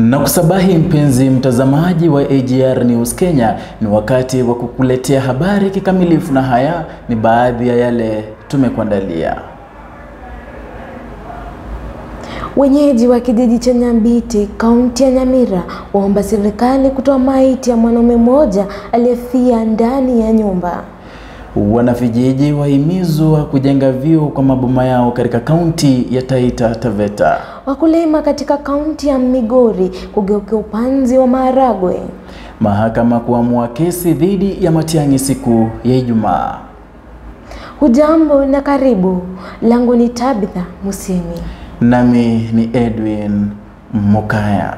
Na kusabahi mpenzi mtazamaji wa AGR News Kenya, ni wakati wa kukuletea habari kikamilifu, na haya ni baadhi ya yale tumekuandalia. Wenyeji wa kijiji cha Nyambiti, kaunti ya Nyamira, waomba serikali kutoa maiti ya mwanaume mmoja aliyefia ndani ya nyumba. Wanavijiji wahimizwa kujenga vyoo kwa maboma yao katika kaunti ya Taita Taveta. Wakulima katika kaunti ya Migori kugeukia upanzi wa maharagwe. Mahakama kuamua kesi dhidi ya Matiang'i siku ya Ijumaa. Hujambo na karibu. Langu ni Tabitha Musimi. Nami ni Edwin Mukaya.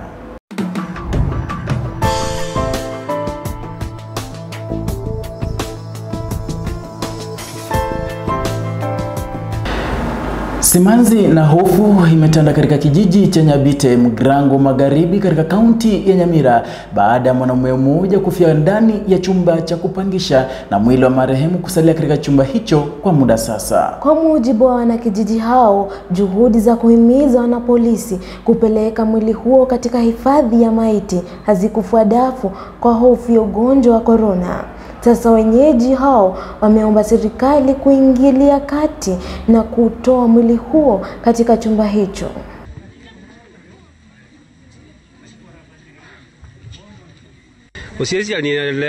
Simanzi na hofu imetanda katika kijiji cha Nyabite, Mgrango Magharibi katika kaunti ya Nyamira baada ya mwanamume mmoja kufia ndani ya chumba cha kupangisha na mwili wa marehemu kusalia katika chumba hicho kwa muda sasa. Kwa mujibu wa wanakijiji hao, juhudi za kuhimiza wanapolisi kupeleka mwili huo katika hifadhi ya maiti hazikufua dafu kwa hofu ya ugonjwa wa Korona. Sasa wenyeji hao wameomba serikali kuingilia kati na kutoa mwili huo katika chumba hicho. Osiezi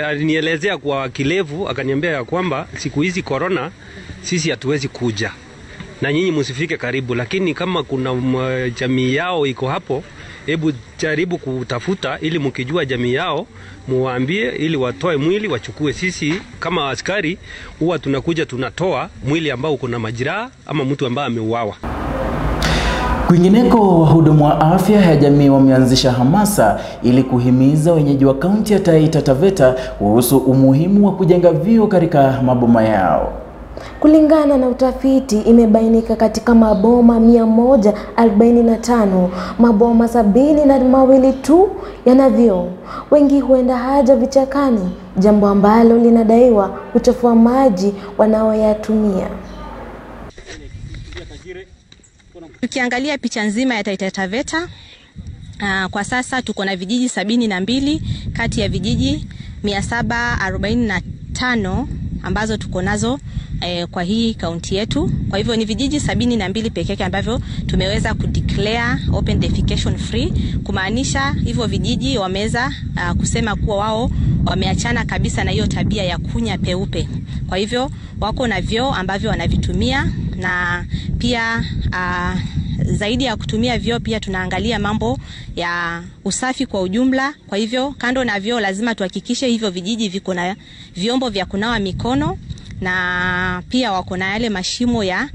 alinielezea kwa kilevu, akaniambia ya kwamba siku hizi Korona sisi hatuwezi kuja na nyinyi msifike karibu, lakini kama kuna jamii yao iko hapo, hebu jaribu kutafuta ili mkijua jamii yao muwaambie ili watoe mwili wachukue. Sisi kama askari huwa tunakuja tunatoa mwili ambao uko na majeraha ama mtu ambaye ameuawa. Kwingineko, wahudumu wa afya ya jamii wameanzisha hamasa ili kuhimiza wenyeji wa kaunti ya Taita Taveta kuhusu umuhimu wa kujenga vyoo katika maboma yao. Kulingana na utafiti, imebainika katika maboma 145, maboma 72 tu yana vyoo. Wengi huenda haja vichakani, jambo ambalo linadaiwa kuchafua maji wanaoyatumia. Tukiangalia picha nzima ya Taita Taveta, kwa sasa tuko na vijiji 72 kati ya vijiji 745 ambazo tuko nazo kwa hii kaunti yetu. Kwa hivyo ni vijiji 72 pekee yake ambavyo tumeweza kudeclare open defecation free, kumaanisha hivyo vijiji wameweza kusema kuwa wao wameachana kabisa na hiyo tabia ya kunya peupe. Kwa hivyo wako na vyoo ambavyo wanavitumia, na pia zaidi ya kutumia vyoo pia tunaangalia mambo ya usafi kwa ujumla. Kwa hivyo kando na vyoo lazima tuhakikishe hivyo vijiji viko na vyombo vya kunawa mikono, na pia wako na yale mashimo ya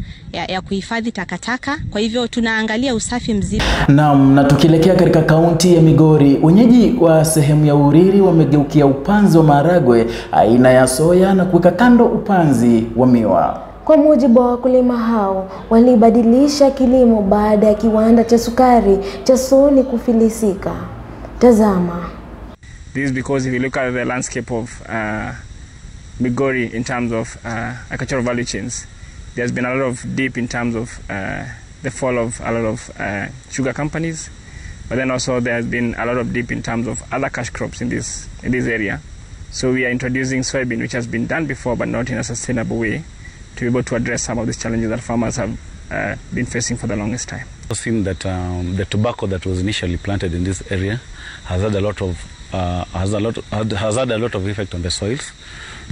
kuhifadhi takataka. Kwa hivyo tunaangalia usafi mzima. Naam, na tukielekea katika kaunti ya Migori, wenyeji wa sehemu ya Uriri wamegeukia upanzi wa maharagwe aina ya soya na kuweka kando upanzi wa miwa. Kwa mujibu wa wakulima hao, walibadilisha kilimo baada ya kiwanda cha sukari cha Soni kufilisika. Tazama. This is because if you look at the landscape of Migori in terms of agricultural value chains, there's been a lot of dip in terms of the fall of a lot of sugar companies, but then also there has been a lot of dip in terms of other cash crops in this area. So we are introducing soybean, which has been done before but not in a sustainable way, to be able to address some of these challenges that farmers have been facing for the longest time. I've seen that the tobacco that was initially planted in this area has had a lot of effect on the soils.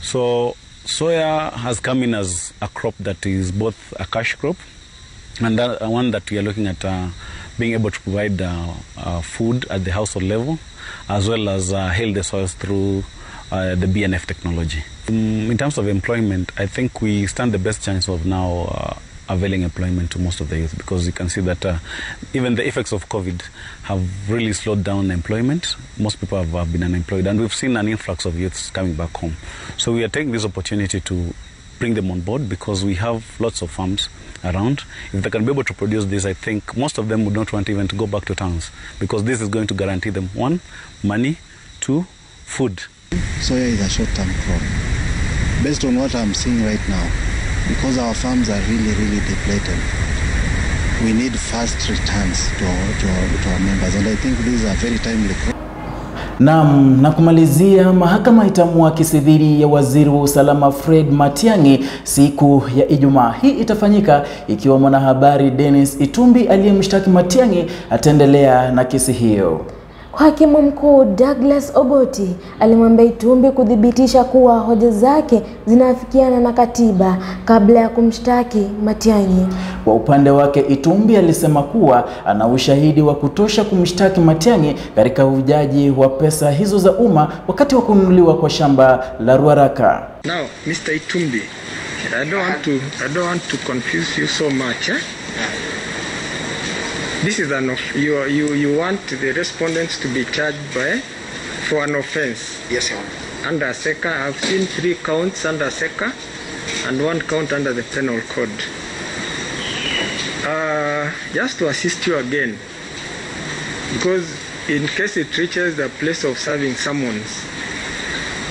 So soya has come in as a crop that is both a cash crop and one that we are looking at being able to provide food at the household level, as well as heal the soils through the BNF technology. In terms of employment, I think we stand the best chance of now availing employment to most of the youth, because you can see that even the effects of COVID have really slowed down employment. Most people have been unemployed, and we've seen an influx of youths coming back home. So we are taking this opportunity to bring them on board, because we have lots of farms around. If they can be able to produce this, I think most of them would not want even to go back to towns, because this is going to guarantee them, 1, money, 2, food. Soya is a short-term crop. Based on what I'm seeing right now, because our farms are really depleted, we need fast returns to our members, and I think these are very timely. Na kumalizia, mahakama itaamua kesi dhidi ya waziri wa usalama Fred Matiang'i siku ya Ijumaa. Hii itafanyika ikiwa mwanahabari Dennis Itumbi aliyemshtaki Matiang'i ataendelea na kesi hiyo. Hakimu mkuu Douglas Ogoti alimwambia Itumbi kudhibitisha kuwa hoja zake zinafikiana na katiba kabla ya kumshtaki Matiang'i. Kwa upande wake, Itumbi alisema kuwa ana ushahidi wa kutosha kumshtaki Matiang'i katika ujaji wa pesa hizo za umma wakati wa kununuliwa kwa shamba la Ruaraka. Now, Mr. Itumbi, I don't want to confuse you so much. This is you want the respondents to be charged for an offense. Yes, Your Honor. Under SECA, I've seen 3 counts under SECA and 1 count under the penal code. Just to assist you again, because in case it reaches the place of serving summons,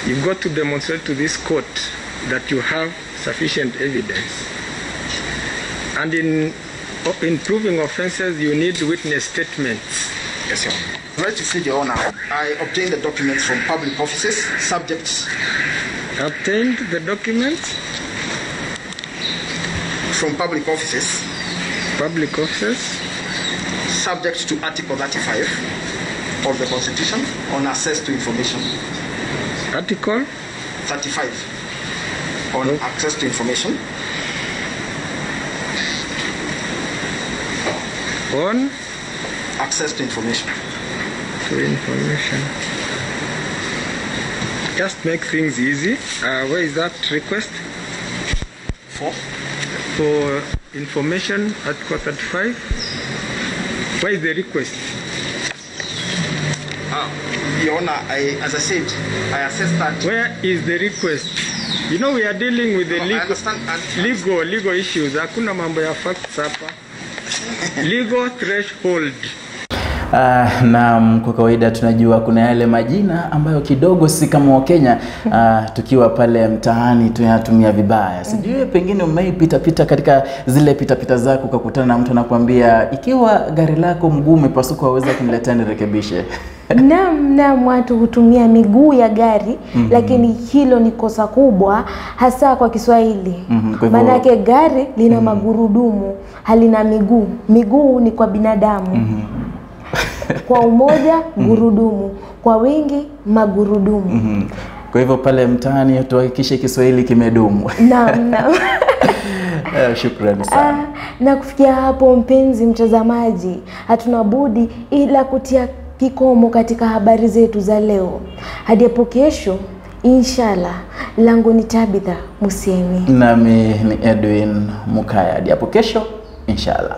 you've got to demonstrate to this court that you have sufficient evidence. And in proving offenses, you need witness statements. Yes, Your Honor. Right to see, Your Honor, I obtained the documents from public offices, subjects. Obtained the documents? From public offices. Public offices? Subject to Article 35 of the Constitution on access to information. Article? 35 on access to information. On? Access to information. To information. Just make things easy. Where is that request? For information, Article 35. Where is the request? Your Honor, as I said, I assessed that. Where is the request? You know, we are dealing with the legal issues. Hakuna mambo ya facts hapa. Legal threshold. Na kwa kawaida tunajua kuna yale majina ambayo kidogo si kama wa Kenya tukiwa pale mtaani tunatumia vibaya. Sijui pengine umeipita katika zile pita zako ukakutana na mtu anakuambia ikiwa gari lako mguu umepasuka waweza kuniletea nirekebishe. Naam, watu hutumia miguu ya gari, lakini hilo ni kosa kubwa hasa kwa Kiswahili. Maanake gari lina magurudumu, halina miguu. Miguu ni kwa binadamu. Kwa umoja gurudumu, kwa wingi magurudumu. Kwa hivyo pale mtaani tuhakikishe Kiswahili kimedumu. Naam. Shukrani sana. Na kufikia hapo, mpenzi mtazamaji, hatuna budi ila kutia kikomo katika habari zetu za leo. Hadi hapo kesho, inshallah. Langu ni Tabitha Musiemi. Nami ni Edwin Mukaya. Hadi hapo kesho, inshallah.